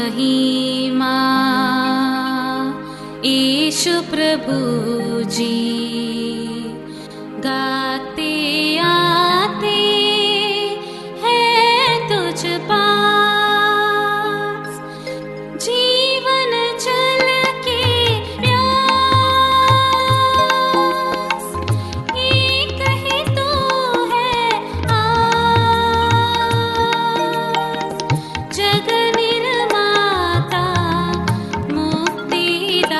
महिमा यीशु प्रभु जी, गाते आते हैं तुझ पास, जीवन जल के प्यास, एक ही तू है आस, जग निर्माता मुक्तिदाता,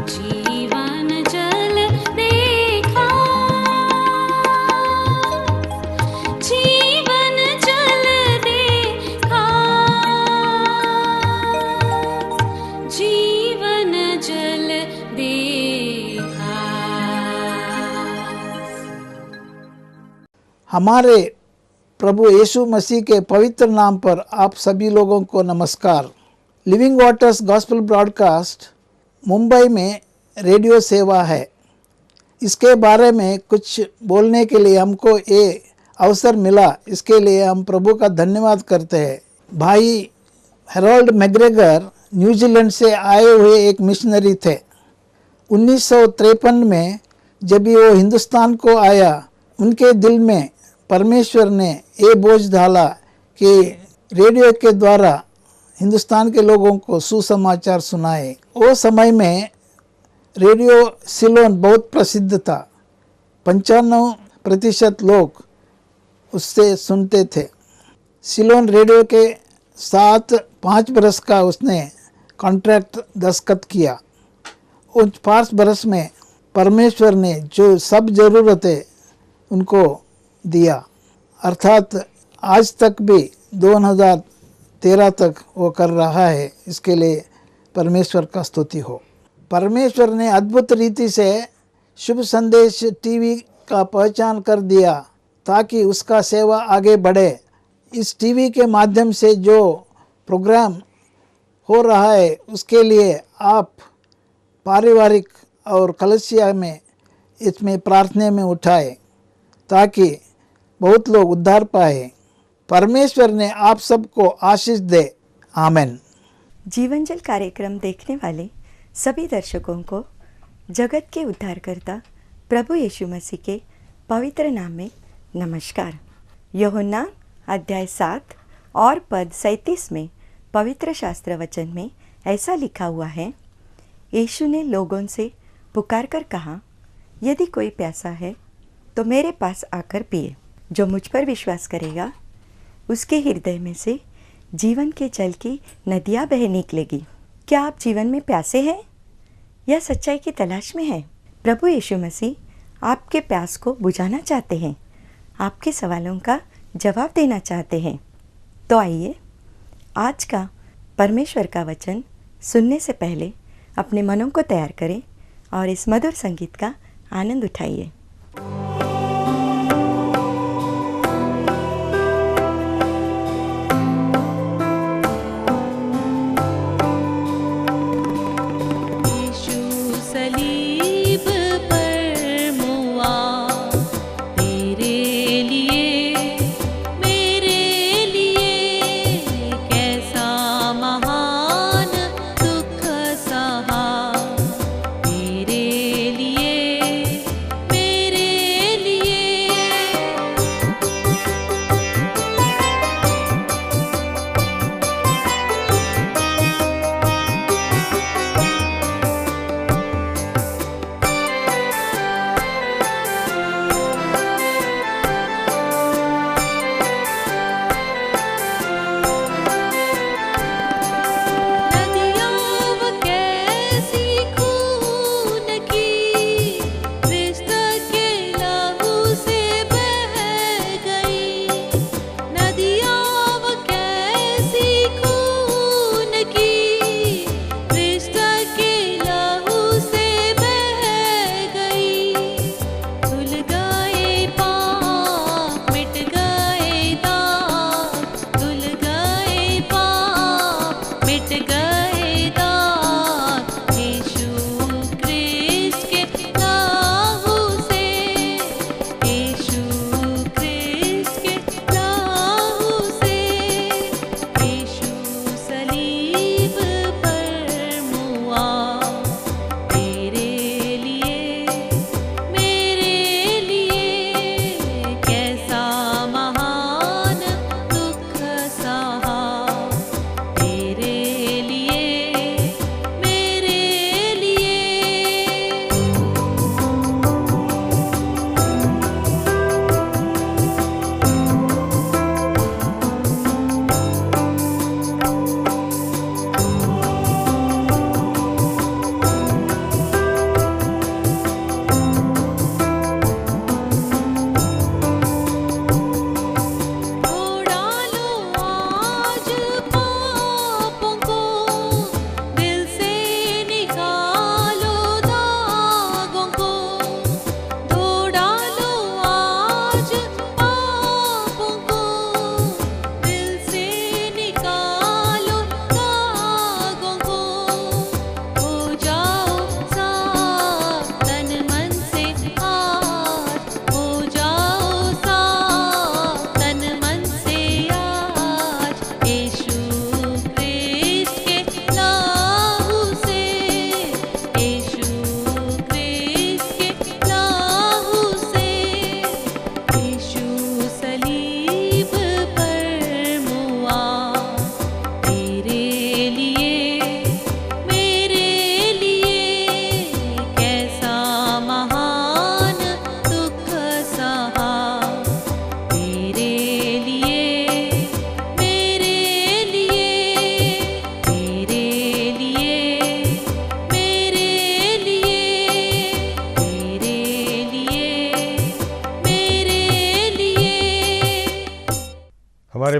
जीवन जल देखा, जीवन जल देखा, जीवन जल देखा। हमारे प्रभु यीशु मसीह के पवित्र नाम पर आप सभी लोगों को नमस्कार। Living waters gospel broadcast Mumbai में रेडियो सेवा है। इसके बारे में कुछ बोलने के लिए हमको ये अवसर मिला, इसके लिए हम प्रभु का धन्यवाद करते हैं। भाई हेरोल्ड मैग्रेगर न्यूजीलैंड से आए हुए एक मिशनरी थे। 1953 में जब वो हिंदुस्तान को आया, उनके दिल में परमेश्वर ने ये बोझ डाला कि रेडियो के द्वारा हिंदुस्तान के लोगों को सुसमाचार सुनाए। वो समय में रेडियो सिलोन बहुत प्रसिद्ध था। 95% लोग उससे सुनते थे। सिलोन रेडियो के साथ 5 बरस का उसने कॉन्ट्रैक्ट दस्तखत किया। उन 5 बरस में परमेश्वर ने जो सब ज़रूरतें उनको दिया, अर्थात आज तक भी 2013 तक वो कर रहा है। इसके लिए परमेश्वर का स्तुति हो। परमेश्वर ने अद्भुत रीति से शुभ संदेश टीवी का पहचान कर दिया ताकि उसका सेवा आगे बढ़े। इस टीवी के माध्यम से जो प्रोग्राम हो रहा है उसके लिए आप पारिवारिक और कलीसिया में इसमें प्रार्थना में उठाए ताकि बहुत लोग उद्धार पाए। परमेश्वर ने आप सबको आशीष दे। आमीन। जीवन जल कार्यक्रम देखने वाले सभी दर्शकों को जगत के उद्धारकर्ता प्रभु यीशु मसीह के पवित्र नाम में नमस्कार। यूहन्ना अध्याय 7 और पद 37 में पवित्र शास्त्र वचन में ऐसा लिखा हुआ है, यीशु ने लोगों से पुकार कर कहा, यदि कोई प्यासा है तो मेरे पास आकर पिए। जो मुझ पर विश्वास करेगा उसके हृदय में से जीवन के जल की नदियाँ बह निकलेगी। क्या आप जीवन में प्यासे हैं या सच्चाई की तलाश में हैं? प्रभु यीशु मसीह आपके प्यास को बुझाना चाहते हैं, आपके सवालों का जवाब देना चाहते हैं। तो आइए आज का परमेश्वर का वचन सुनने से पहले अपने मनों को तैयार करें और इस मधुर संगीत का आनंद उठाइए। मेरे लिए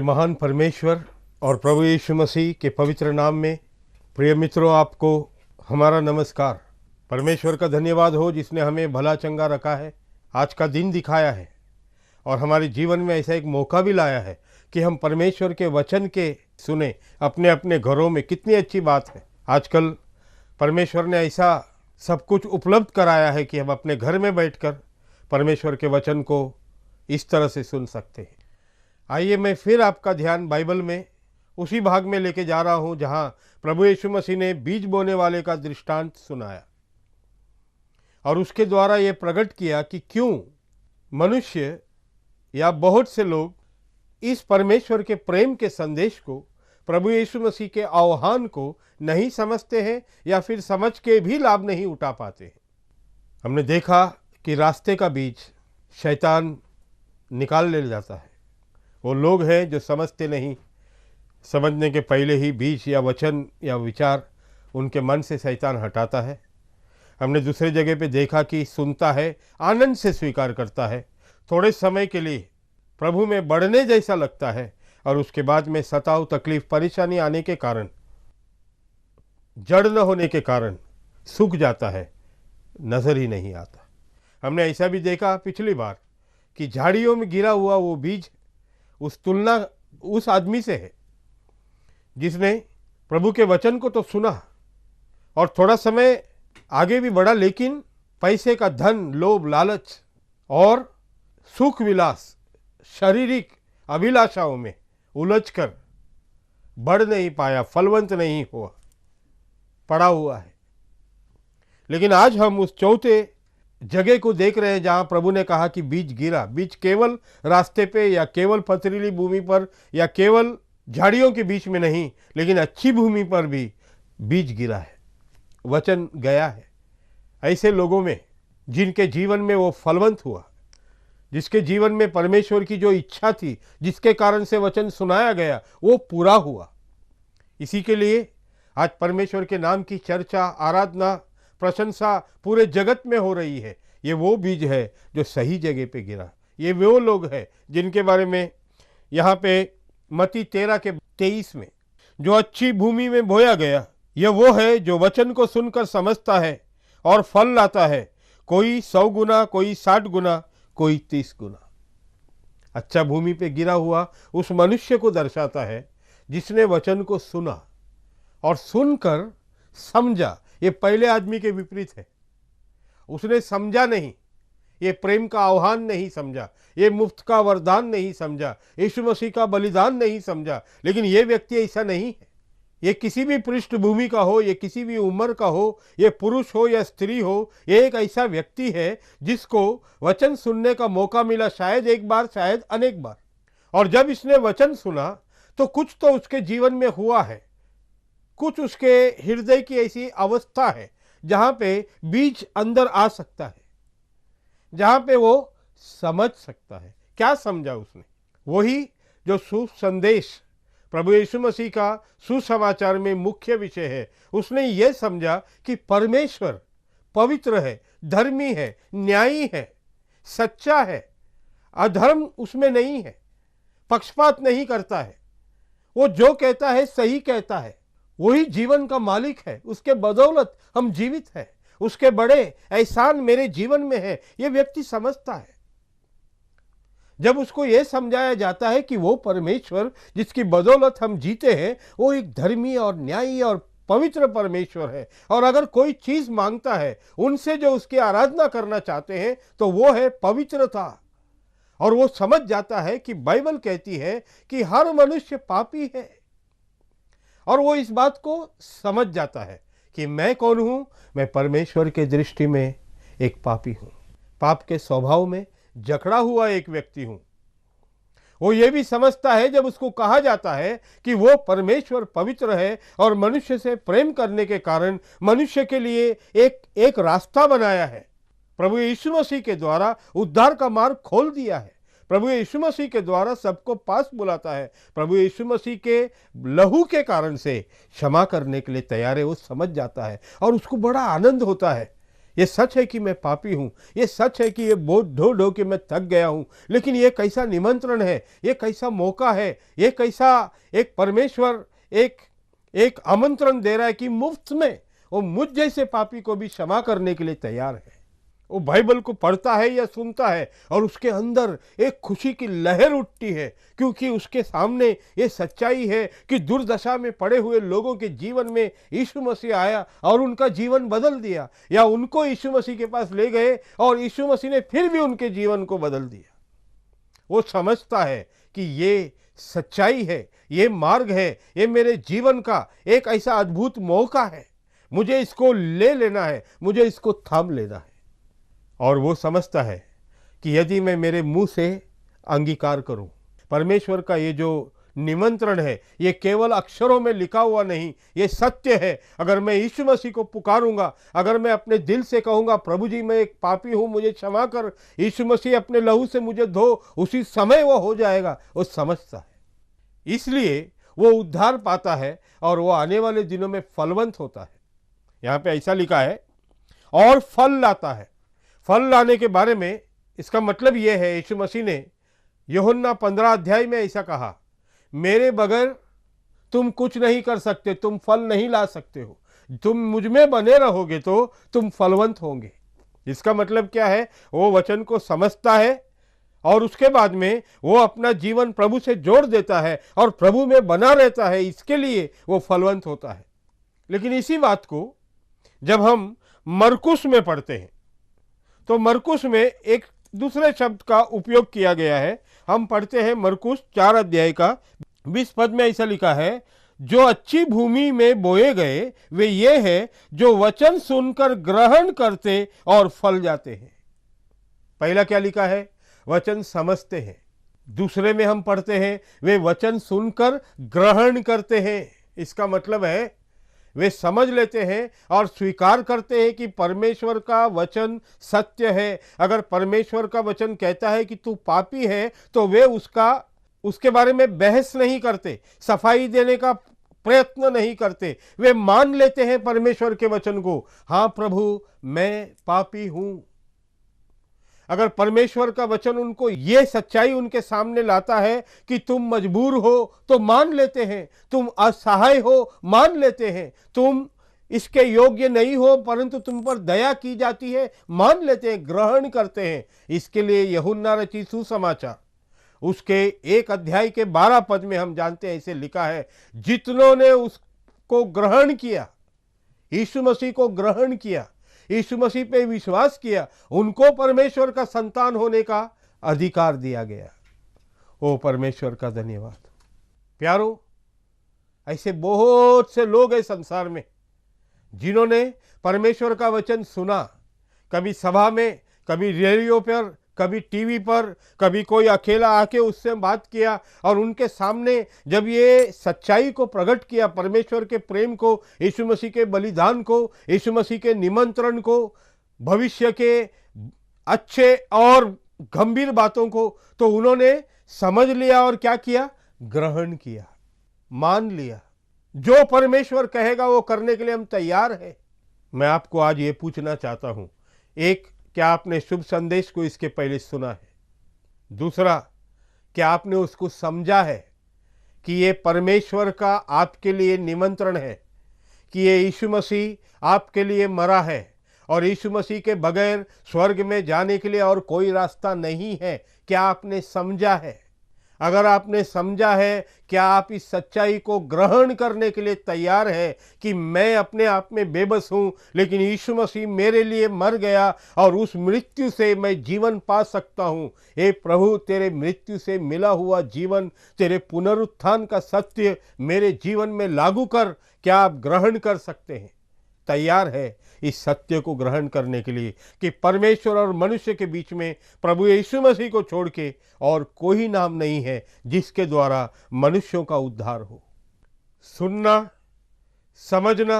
महान परमेश्वर और प्रभु यीशु मसीह के पवित्र नाम में प्रिय मित्रों, आपको हमारा नमस्कार। परमेश्वर का धन्यवाद हो जिसने हमें भला चंगा रखा है, आज का दिन दिखाया है और हमारे जीवन में ऐसा एक मौका भी लाया है कि हम परमेश्वर के वचन के सुने अपने अपने घरों में। कितनी अच्छी बात है। आजकल परमेश्वर ने ऐसा सब कुछ उपलब्ध कराया है कि हम अपने घर में बैठकर परमेश्वर के वचन को इस तरह से सुन सकते हैं। आइए मैं फिर आपका ध्यान बाइबल में उसी भाग में लेके जा रहा हूं जहां प्रभु यीशु मसीह ने बीज बोने वाले का दृष्टांत सुनाया और उसके द्वारा ये प्रकट किया कि क्यों मनुष्य या बहुत से लोग इस परमेश्वर के प्रेम के संदेश को, प्रभु यीशु मसीह के आह्वान को नहीं समझते हैं या फिर समझ के भी लाभ नहीं उठा पाते हैं। हमने देखा कि रास्ते का बीज शैतान निकाल ले जाता है। वो लोग हैं जो समझते नहीं, समझने के पहले ही बीज या वचन या विचार उनके मन से शैतान हटाता है। हमने दूसरे जगह पे देखा कि सुनता है, आनंद से स्वीकार करता है, थोड़े समय के लिए प्रभु में बढ़ने जैसा लगता है और उसके बाद में सताव, तकलीफ, परेशानी आने के कारण, जड़ न होने के कारण सूख जाता है, नजर ही नहीं आता। हमने ऐसा भी देखा पिछली बार कि झाड़ियों में गिरा हुआ वो बीज तुलना उस आदमी से है जिसने प्रभु के वचन को तो सुना और थोड़ा समय आगे भी बढ़ा, लेकिन पैसे का धन, लोभ, लालच और सुख विलास, शारीरिक अभिलाषाओं में उलझकर बढ़ नहीं पाया, फलवंत नहीं हुआ, पड़ा हुआ है। लेकिन आज हम उस चौथे जगह को देख रहे हैं जहां प्रभु ने कहा कि बीज गिरा। बीज केवल रास्ते पे या केवल पथरीली भूमि पर या केवल झाड़ियों के बीच में नहीं, लेकिन अच्छी भूमि पर भी बीज गिरा है, वचन गया है। ऐसे लोगों में जिनके जीवन में वो फलवंत हुआ, जिसके जीवन में परमेश्वर की जो इच्छा थी, जिसके कारण से वचन सुनाया गया, वो पूरा हुआ। इसी के लिए आज परमेश्वर के नाम की चर्चा, आराधना, प्रशंसा पूरे जगत में हो रही है। ये वो बीज है जो सही जगह पे गिरा। ये वो लोग हैं जिनके बारे में यहाँ पे मत्ती 13:23 में, जो अच्छी भूमि में बोया गया, ये वो है जो वचन को सुनकर समझता है और फल लाता है, कोई 100 गुना, कोई 60 गुना, कोई 30 गुना। अच्छा भूमि पे गिरा हुआ उस मनुष्य को दर्शाता है जिसने वचन को सुना और सुनकर समझा। ये पहले आदमी के विपरीत है। उसने समझा नहीं, ये प्रेम का आह्वान नहीं समझा, ये मुफ्त का वरदान नहीं समझा, यीशु मसीह का बलिदान नहीं समझा। लेकिन ये व्यक्ति ऐसा नहीं है। ये किसी भी पृष्ठभूमि का हो, ये किसी भी उम्र का हो, ये पुरुष हो या स्त्री हो, ये एक ऐसा व्यक्ति है जिसको वचन सुनने का मौका मिला, शायद एक बार, शायद अनेक बार। और जब इसने वचन सुना तो कुछ तो उसके जीवन में हुआ है, कुछ उसके हृदय की ऐसी अवस्था है जहां पे बीज अंदर आ सकता है, जहां पे वो समझ सकता है। क्या समझा उसने? वही जो सुसंदेश, प्रभु यीशु मसीह का सुसमाचार में मुख्य विषय है। उसने ये समझा कि परमेश्वर पवित्र है, धर्मी है, न्यायी है, सच्चा है, अधर्म उसमें नहीं है, पक्षपात नहीं करता है, वो जो कहता है सही कहता है, वही जीवन का मालिक है, उसके बदौलत हम जीवित हैं, उसके बड़े एहसान मेरे जीवन में है, ये व्यक्ति समझता है। जब उसको यह समझाया जाता है कि वो परमेश्वर जिसकी बदौलत हम जीते हैं, वो एक धर्मी और न्यायी और पवित्र परमेश्वर है, और अगर कोई चीज मांगता है उनसे जो उसकी आराधना करना चाहते हैं तो वो है पवित्रता। और वो समझ जाता है कि बाइबल कहती है कि हर मनुष्य पापी है, और वो इस बात को समझ जाता है कि मैं कौन हूं? मैं परमेश्वर के दृष्टि में एक पापी हूं, पाप के स्वभाव में जकड़ा हुआ एक व्यक्ति हूं। वो ये भी समझता है जब उसको कहा जाता है कि वो परमेश्वर पवित्र है और मनुष्य से प्रेम करने के कारण मनुष्य के लिए एक रास्ता बनाया है, प्रभु यीशु मसीह के द्वारा उद्धार का मार्ग खोल दिया है, प्रभु यीशु मसीह के द्वारा सबको पास बुलाता है, प्रभु यीशु मसीह के लहू के कारण से क्षमा करने के लिए तैयार है। वो समझ जाता है और उसको बड़ा आनंद होता है ये सच है कि मैं पापी हूँ, ये सच है कि ये बोझ ढो ढो के मैं थक गया हूँ, लेकिन ये कैसा निमंत्रण है, ये कैसा मौका है, ये कैसा एक परमेश्वर एक आमंत्रण दे रहा है कि मुफ्त में वो मुझ जैसे पापी को भी क्षमा करने के लिए तैयार है। वो बाइबल को पढ़ता है या सुनता है और उसके अंदर एक खुशी की लहर उठती है, क्योंकि उसके सामने ये सच्चाई है कि दुर्दशा में पड़े हुए लोगों के जीवन में यीशु मसीह आया और उनका जीवन बदल दिया, या उनको यीशु मसीह के पास ले गए और यीशु मसीह ने फिर भी उनके जीवन को बदल दिया। वो समझता है कि ये सच्चाई है, ये मार्ग है, ये मेरे जीवन का एक ऐसा अद्भुत मौका है, मुझे इसको ले लेना है, मुझे इसको थाम लेना है। और वो समझता है कि यदि मैं मेरे मुंह से अंगीकार करूं, परमेश्वर का ये जो निमंत्रण है ये केवल अक्षरों में लिखा हुआ नहीं, ये सत्य है। अगर मैं यीशु मसीह को पुकारूंगा, अगर मैं अपने दिल से कहूंगा प्रभु जी मैं एक पापी हूं, मुझे क्षमा कर, यीशु मसीह अपने लहू से मुझे धो, उसी समय वो हो जाएगा। वो समझता है, इसलिए वो उद्धार पाता है और वो आने वाले दिनों में फलवंत होता है। यहाँ पे ऐसा लिखा है और फल लाता है। फल लाने के बारे में इसका मतलब यह है, यीशु मसीह ने यूहन्ना 15 अध्याय में ऐसा कहा, मेरे बगैर तुम कुछ नहीं कर सकते, तुम फल नहीं ला सकते हो, तुम मुझ में बने रहोगे तो तुम फलवंत होंगे। इसका मतलब क्या है, वो वचन को समझता है और उसके बाद में वो अपना जीवन प्रभु से जोड़ देता है और प्रभु में बना रहता है, इसके लिए वो फलवंत होता है। लेकिन इसी बात को जब हम मरकुस में पढ़ते हैं तो मरकुस में एक दूसरे शब्द का उपयोग किया गया है। हम पढ़ते हैं मरकुस 4 अध्याय का 20 पद में ऐसा लिखा है, जो अच्छी भूमि में बोए गए वे ये है जो वचन सुनकर ग्रहण करते और फल जाते हैं। पहला क्या लिखा है, वचन समझते हैं। दूसरे में हम पढ़ते हैं वे वचन सुनकर ग्रहण करते हैं। इसका मतलब है वे समझ लेते हैं और स्वीकार करते हैं कि परमेश्वर का वचन सत्य है। अगर परमेश्वर का वचन कहता है कि तू पापी है तो वे उसके बारे में बहस नहीं करते, सफाई देने का प्रयत्न नहीं करते, वे मान लेते हैं परमेश्वर के वचन को। हाँ प्रभु मैं पापी हूं। अगर परमेश्वर का वचन उनको ये सच्चाई उनके सामने लाता है कि तुम मजबूर हो तो मान लेते हैं, तुम असहाय हो मान लेते हैं, तुम इसके योग्य नहीं हो परंतु तुम पर दया की जाती है मान लेते हैं, ग्रहण करते हैं। इसके लिए यूहन्ना रचित सुसमाचार उसके 1 अध्याय के 12 पद में हम जानते हैं ऐसे लिखा है, जितनों ने उसको ग्रहण किया, यीशु मसीह को ग्रहण किया, यीशु मसीह पे विश्वास किया, उनको परमेश्वर का संतान होने का अधिकार दिया गया। ओ परमेश्वर का धन्यवाद। प्यारो, ऐसे बहुत से लोग हैं संसार में जिन्होंने परमेश्वर का वचन सुना, कभी सभा में, कभी रेडियो पर, कभी टीवी पर, कभी कोई अकेला आके उससे बात किया और उनके सामने जब ये सच्चाई को प्रकट किया, परमेश्वर के प्रेम को, यीशु मसीह के बलिदान को, यीशु मसीह के निमंत्रण को, भविष्य के अच्छे और गंभीर बातों को, तो उन्होंने समझ लिया और क्या किया, ग्रहण किया, मान लिया। जो परमेश्वर कहेगा वो करने के लिए हम तैयार हैं। मैं आपको आज ये पूछना चाहता हूं, एक, क्या आपने शुभ संदेश को इसके पहले सुना है? दूसरा, क्या आपने उसको समझा है कि ये परमेश्वर का आपके लिए निमंत्रण है कि ये यीशु मसीह आपके लिए मरा है और यीशु मसीह के बगैर स्वर्ग में जाने के लिए और कोई रास्ता नहीं है? क्या आपने समझा है? अगर आपने समझा है, क्या आप इस सच्चाई को ग्रहण करने के लिए तैयार है कि मैं अपने आप में बेबस हूं, लेकिन यीशु मसीह मेरे लिए मर गया और उस मृत्यु से मैं जीवन पा सकता हूं। हे प्रभु, तेरे मृत्यु से मिला हुआ जीवन, तेरे पुनरुत्थान का सत्य मेरे जीवन में लागू कर। क्या आप ग्रहण कर सकते हैं? तैयार है इस सत्य को ग्रहण करने के लिए कि परमेश्वर और मनुष्य के बीच में प्रभु यीशु मसीह को छोड़ के और कोई नाम नहीं है जिसके द्वारा मनुष्यों का उद्धार हो। सुनना, समझना,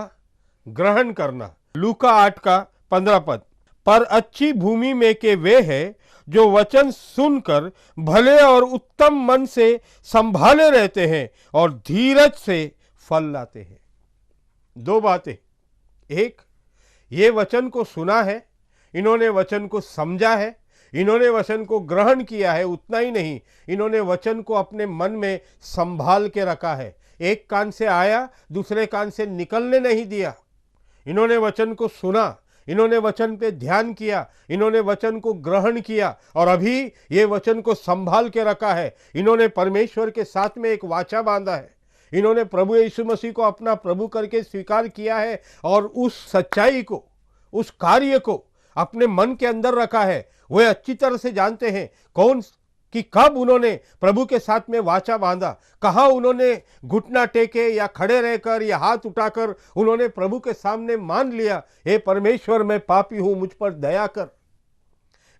ग्रहण करना। लूका 8 का 15 पद, पर अच्छी भूमि में के वे हैं जो वचन सुनकर भले और उत्तम मन से संभाले रहते हैं और धीरज से फल लाते हैं। 2 बातें। एक, ये वचन को सुना है, इन्होंने वचन को समझा है, इन्होंने वचन को ग्रहण किया है। उतना ही नहीं, इन्होंने वचन को अपने मन में संभाल के रखा है। एक कान से आया, दूसरे कान से निकलने नहीं दिया। इन्होंने वचन को सुना, इन्होंने वचन पे ध्यान किया, इन्होंने वचन को ग्रहण किया और अभी ये वचन को संभाल के रखा है। इन्होंने परमेश्वर के साथ में एक वाचा बांधा है। इन्होंने प्रभु यीशु मसीह को अपना प्रभु करके स्वीकार किया है और उस सच्चाई को, उस कार्य को अपने मन के अंदर रखा है। वे अच्छी तरह से जानते हैं कौन कि कब उन्होंने प्रभु के साथ में वाचा बांधा, कहाँ उन्होंने घुटना टेके या खड़े रहकर या हाथ उठाकर उन्होंने प्रभु के सामने मान लिया, हे परमेश्वर मैं पापी हूं, मुझ पर दया कर।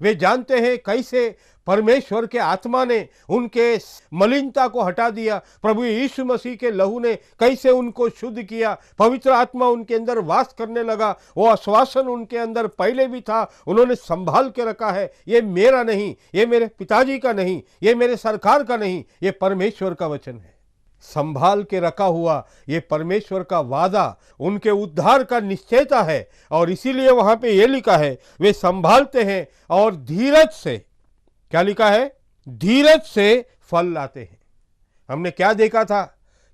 वे जानते हैं कैसे परमेश्वर के आत्मा ने उनके मलिनता को हटा दिया, प्रभु यीशु मसीह के लहू ने कैसे उनको शुद्ध किया, पवित्र आत्मा उनके अंदर वास करने लगा। वो आश्वासन उनके अंदर पहले भी था, उन्होंने संभाल के रखा है। ये मेरा नहीं, ये मेरे पिताजी का नहीं, ये मेरे सरकार का नहीं, ये परमेश्वर का वचन है। संभाल के रखा हुआ ये परमेश्वर का वादा उनके उद्धार का निश्चयता है। और इसीलिए वहां पे ये लिखा है, वे संभालते हैं और धीरज से, क्या लिखा है, धीरज से फल लाते हैं। हमने क्या देखा था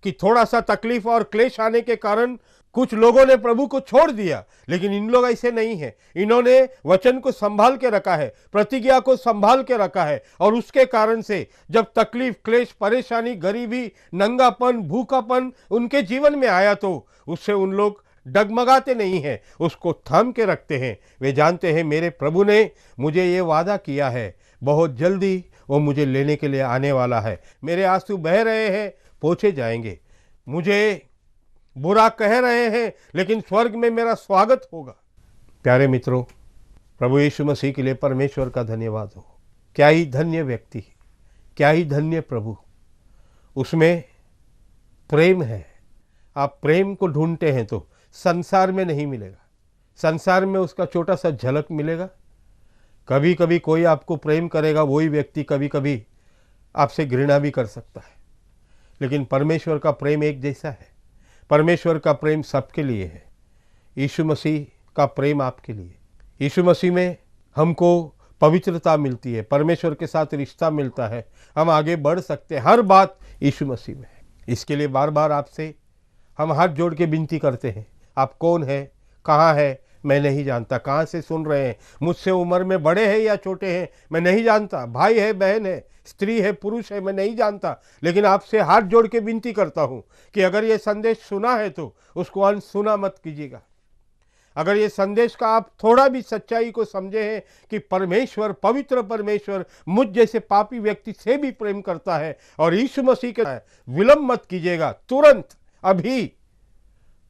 कि थोड़ा सा तकलीफ और क्लेश आने के कारण कुछ लोगों ने प्रभु को छोड़ दिया, लेकिन इन लोग ऐसे नहीं है। इन्होंने वचन को संभाल के रखा है, प्रतिज्ञा को संभाल के रखा है और उसके कारण से जब तकलीफ, क्लेश, परेशानी, गरीबी, नंगापन, भूखापन उनके जीवन में आया तो उससे उन लोग डगमगाते नहीं हैं, उसको थाम के रखते हैं। वे जानते हैं मेरे प्रभु ने मुझे ये वादा किया है, बहुत जल्दी वो मुझे लेने के लिए आने वाला है। मेरे आंसू बह रहे हैं, पोंछे जाएंगे, मुझे बुरा कह रहे हैं, लेकिन स्वर्ग में मेरा स्वागत होगा। प्यारे मित्रों, प्रभु यीशु मसीह के लिए परमेश्वर का धन्यवाद हो। क्या ही धन्य व्यक्ति, क्या ही धन्य प्रभु, उसमें प्रेम है। आप प्रेम को ढूंढते हैं तो संसार में नहीं मिलेगा, संसार में उसका छोटा सा झलक मिलेगा। कभी कभी कोई आपको प्रेम करेगा, वही व्यक्ति कभी कभी आपसे घृणा भी कर सकता है, लेकिन परमेश्वर का प्रेम एक जैसा है। परमेश्वर का प्रेम सबके लिए है। यीशु मसीह का प्रेम आपके लिए, यीशु मसीह में हमको पवित्रता मिलती है, परमेश्वर के साथ रिश्ता मिलता है, हम आगे बढ़ सकते हैं। हर बात यीशु मसीह में है। इसके लिए बार बार आपसे हम हाथ जोड़ के विनती करते हैं, आप कौन है, कहाँ है, मैं नहीं जानता। कहाँ से सुन रहे हैं, मुझसे उम्र में बड़े हैं या छोटे हैं, मैं नहीं जानता। भाई है, बहन है, स्त्री है, पुरुष है, मैं नहीं जानता। लेकिन आपसे हाथ जोड़ के विनती करता हूँ कि अगर ये संदेश सुना है तो उसको अनसुना मत कीजिएगा। अगर ये संदेश का आप थोड़ा भी सच्चाई को समझे हैं कि परमेश्वर, पवित्र परमेश्वर मुझ जैसे पापी व्यक्ति से भी प्रेम करता है और यीशु मसीह के, विलंब मत कीजिएगा, तुरंत अभी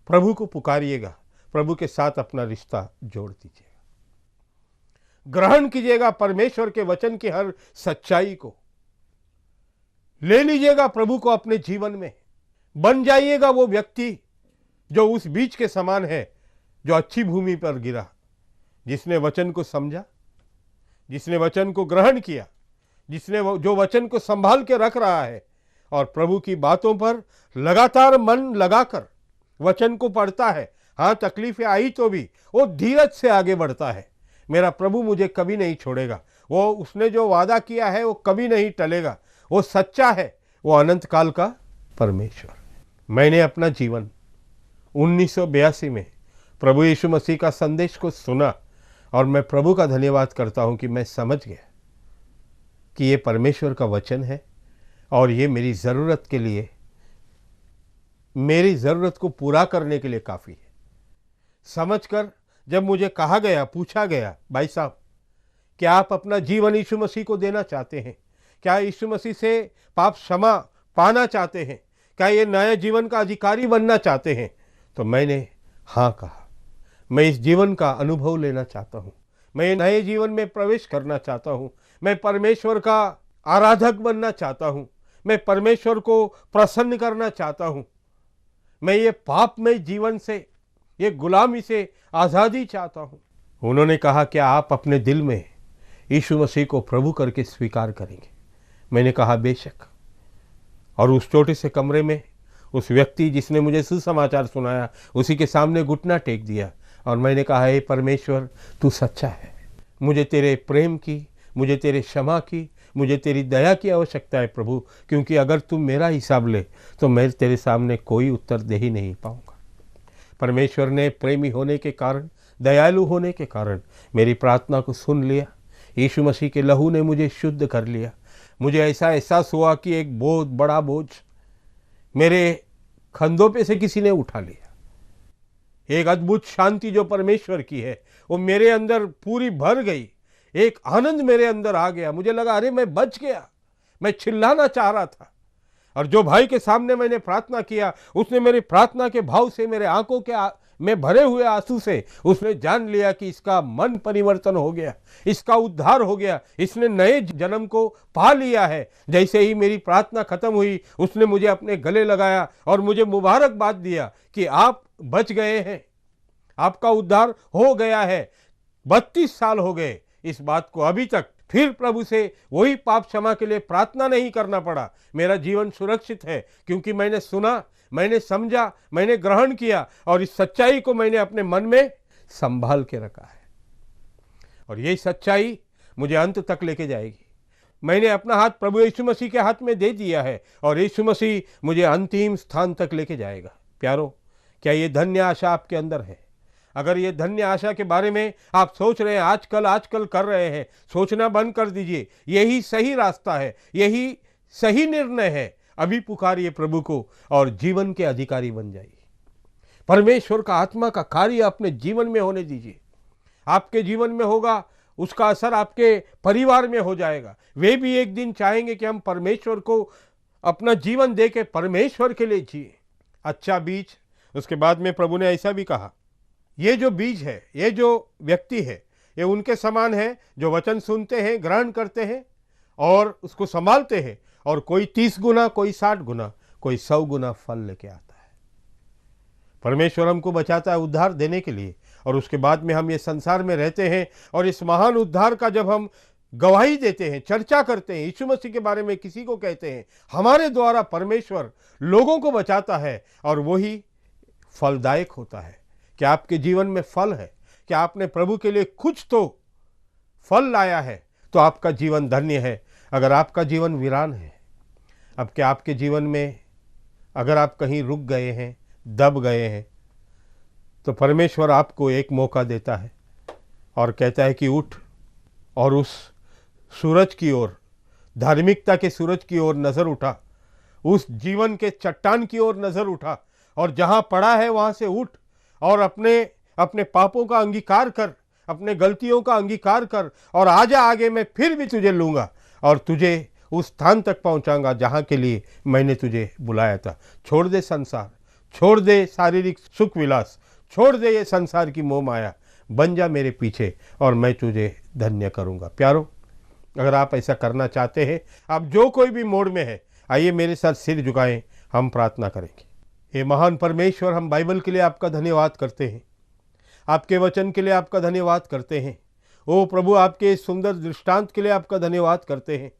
प्रभु को पुकारिएगा, प्रभु के साथ अपना रिश्ता जोड़ दीजिएगा, ग्रहण कीजिएगा परमेश्वर के वचन की हर सच्चाई को, ले लीजिएगा प्रभु को अपने जीवन में, बन जाइएगा वो व्यक्ति जो उस बीज के समान है जो अच्छी भूमि पर गिरा, जिसने वचन को समझा, जिसने वचन को ग्रहण किया, जिसने जो वचन को संभाल के रख रहा है और प्रभु की बातों पर लगातार मन लगाकर वचन को पढ़ता है। हाँ, तकलीफें आई तो भी वो धीरज से आगे बढ़ता है। मेरा प्रभु मुझे कभी नहीं छोड़ेगा, वो उसने जो वादा किया है वो कभी नहीं टलेगा, वो सच्चा है, वो अनंत काल का परमेश्वर। मैंने अपना जीवन 1982 में प्रभु यीशु मसीह का संदेश को सुना और मैं प्रभु का धन्यवाद करता हूं कि मैं समझ गया कि ये परमेश्वर का वचन है और ये मेरी ज़रूरत के लिए, मेरी ज़रूरत को पूरा करने के लिए काफ़ी है। समझकर जब मुझे कहा गया, पूछा गया, भाई साहब क्या आप अपना जीवन यीशु मसीह को देना चाहते हैं, क्या यीशु मसीह से पाप क्षमा पाना चाहते हैं, क्या ये नए जीवन का अधिकारी बनना चाहते हैं, तो मैंने हाँ कहा। मैं इस जीवन का अनुभव लेना चाहता हूँ, मैं नए जीवन में प्रवेश करना चाहता हूँ, मैं परमेश्वर का आराधक बनना चाहता हूँ, मैं परमेश्वर को प्रसन्न करना चाहता हूँ, मैं ये पापमय जीवन से, ये गुलामी से आज़ादी चाहता हूँ। उन्होंने कहा क्या आप अपने दिल में यीशु मसीह को प्रभु करके स्वीकार करेंगे? मैंने कहा बेशक। और उस छोटे से कमरे में उस व्यक्ति जिसने मुझे सुसमाचार सुनाया, उसी के सामने घुटना टेक दिया और मैंने कहा, हे परमेश्वर, तू सच्चा है, मुझे तेरे प्रेम की, मुझे तेरे क्षमा की, मुझे तेरी दया की आवश्यकता है प्रभु, क्योंकि अगर तू मेरा हिसाब ले तो मैं तेरे सामने कोई उत्तर दे ही नहीं पाऊंगा। परमेश्वर ने प्रेमी होने के कारण, दयालु होने के कारण मेरी प्रार्थना को सुन लिया। यीशु मसीह के लहू ने मुझे शुद्ध कर लिया। मुझे ऐसा एहसास हुआ कि एक बहुत बड़ा बोझ मेरे कंधों पे से किसी ने उठा लिया। एक अद्भुत शांति जो परमेश्वर की है वो मेरे अंदर पूरी भर गई। एक आनंद मेरे अंदर आ गया। मुझे लगा, अरे मैं बच गया। मैं चिल्लाना चाह रहा था, और जो भाई के सामने मैंने प्रार्थना किया, उसने मेरी प्रार्थना के भाव से, मेरे आंखों के में भरे हुए आंसू से उसने जान लिया कि इसका मन परिवर्तन हो गया, इसका उद्धार हो गया, इसने नए जन्म को पा लिया है। जैसे ही मेरी प्रार्थना खत्म हुई, उसने मुझे अपने गले लगाया और मुझे मुबारकबाद दिया कि आप बच गए हैं, आपका उद्धार हो गया है। 32 साल हो गए इस बात को, अभी तक फिर प्रभु से वही पाप क्षमा के लिए प्रार्थना नहीं करना पड़ा। मेरा जीवन सुरक्षित है, क्योंकि मैंने सुना, मैंने समझा, मैंने ग्रहण किया, और इस सच्चाई को मैंने अपने मन में संभाल के रखा है। और यही सच्चाई मुझे अंत तक लेके जाएगी। मैंने अपना हाथ प्रभु यीशु मसीह के हाथ में दे दिया है, और यीशु मसीह मुझे अंतिम स्थान तक लेके जाएगा। प्यारो, क्या ये धन्य आशा आपके अंदर है? अगर ये धन्य आशा के बारे में आप सोच रहे हैं, आजकल कर रहे हैं, सोचना बंद कर दीजिए। यही सही रास्ता है, यही सही निर्णय है। अभी पुकारिए प्रभु को और जीवन के अधिकारी बन जाइए। परमेश्वर का आत्मा का कार्य अपने जीवन में होने दीजिए। आपके जीवन में होगा, उसका असर आपके परिवार में हो जाएगा। वे भी एक दिन चाहेंगे कि हम परमेश्वर को अपना जीवन दे के परमेश्वर के लिए जिए। अच्छा बीज, उसके बाद में प्रभु ने ऐसा भी कहा, ये जो बीज है, ये जो व्यक्ति है, ये उनके समान है जो वचन सुनते हैं, ग्रहण करते हैं और उसको संभालते हैं, और कोई 30 गुना, कोई 60 गुना, कोई 100 गुना फल लेके आता है। परमेश्वर हमको बचाता है उद्धार देने के लिए, और उसके बाद में हम ये संसार में रहते हैं, और इस महान उद्धार का जब हम गवाही देते हैं, चर्चा करते हैं, यीशु मसीह के बारे में किसी को कहते हैं, हमारे द्वारा परमेश्वर लोगों को बचाता है, और वही फलदायक होता है। क्या आपके जीवन में फल है? क्या आपने प्रभु के लिए कुछ तो फल लाया है? तो आपका जीवन धन्य है। अगर आपका जीवन वीरान है, अब क्या आपके जीवन में अगर आप कहीं रुक गए हैं, दब गए हैं, तो परमेश्वर आपको एक मौका देता है और कहता है कि उठ और उस सूरज की ओर, धार्मिकता के सूरज की ओर नज़र उठा, उस जीवन के चट्टान की ओर नज़र उठा, और जहाँ पड़ा है वहाँ से उठ और अपने पापों का अंगीकार कर, अपने गलतियों का अंगीकार कर, और आजा आगे, मैं फिर भी तुझे लूँगा और तुझे उस स्थान तक पहुँचाऊँगा जहाँ के लिए मैंने तुझे बुलाया था। छोड़ दे संसार, छोड़ दे शारीरिक सुख विलास, छोड़ दे ये संसार की मोह माया, बन जा मेरे पीछे और मैं तुझे धन्य करूँगा। प्यारो, अगर आप ऐसा करना चाहते हैं, आप जो कोई भी मोड़ में है, आइए मेरे साथ सिर झुकाएं, हम प्रार्थना करेंगे। हे महान परमेश्वर, हम बाइबल के लिए आपका धन्यवाद करते हैं, आपके वचन के लिए आपका धन्यवाद करते हैं। ओ प्रभु, आपके इस सुंदर दृष्टांत के लिए आपका धन्यवाद करते हैं।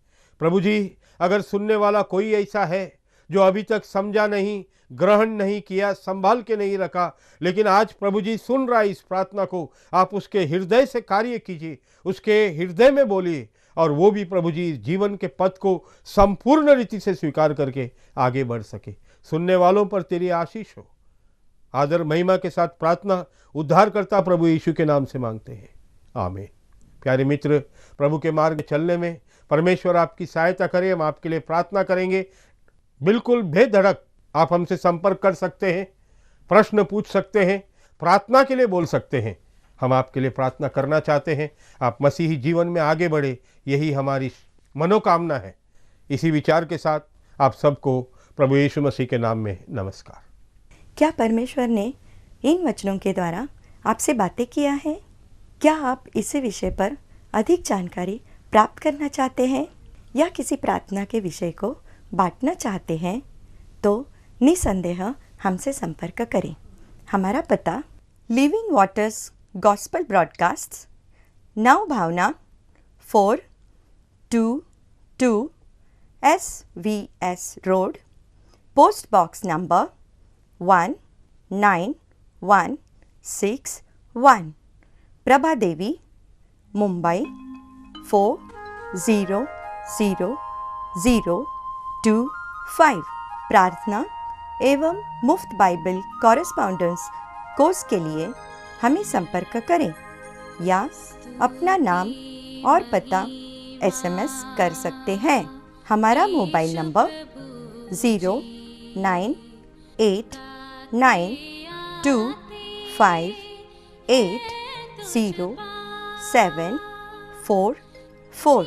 प्रभु जी, अगर सुनने वाला कोई ऐसा है जो अभी तक समझा नहीं, ग्रहण नहीं किया, संभाल के नहीं रखा, लेकिन आज प्रभु जी सुन रहा है इस प्रार्थना को, आप उसके हृदय से कार्य कीजिए, उसके हृदय में बोलिए, और वो भी प्रभु जी जीवन के पथ को संपूर्ण रीति से स्वीकार करके आगे बढ़ सके। सुनने वालों पर तेरी आशीष हो। आदर महिमा के साथ प्रार्थना उद्धारकर्ता प्रभु यीशु के नाम से मांगते हैं, आमीन। प्यारे मित्र, प्रभु के मार्ग चलने में परमेश्वर आपकी सहायता करे। हम आपके लिए प्रार्थना करेंगे। बिल्कुल बेधड़क आप हमसे संपर्क कर सकते हैं, प्रश्न पूछ सकते हैं, प्रार्थना के लिए बोल सकते हैं। हम आपके लिए प्रार्थना करना चाहते हैं, आप मसीही जीवन में आगे बढ़े, यही हमारी मनोकामना है। इसी विचार के साथ आप सबको प्रभु यीशु मसीह के नाम में नमस्कार। क्या परमेश्वर ने इन वचनों के द्वारा आपसे बातें किया है? क्या आप इसी विषय पर अधिक जानकारी प्राप्त करना चाहते हैं या किसी प्रार्थना के विषय को बांटना चाहते हैं? तो निसंदेह हमसे संपर्क करें। हमारा पता living waters gospel broadcast, Nav Bhavna 422 SVS road, post box number 1916, 1 Prabha Devi Mumbai 400025 प्रार्थना एवं मुफ्त बाइबल कॉरेस्पॉन्डेंस कोर्स के लिए हमें संपर्क करें या अपना नाम और पता SMS कर सकते हैं। हमारा mobile number 09892580744।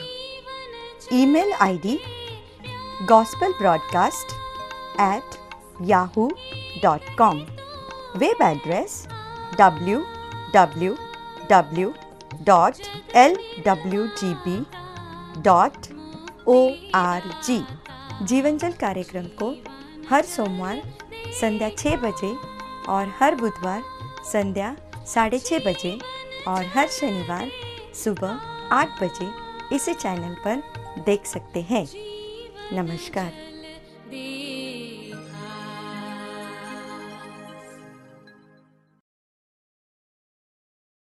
Email ID gospelbroadcast@yahoo.com। Web address www.lwgb.org। जीवनजल कार्यक्रम को हर सोमवार संध्या 6 बजे और हर बुधवार संध्या 6:30 बजे और हर शनिवार सुबह 8 बजे इसी चैनल पर देख सकते हैं। नमस्कार।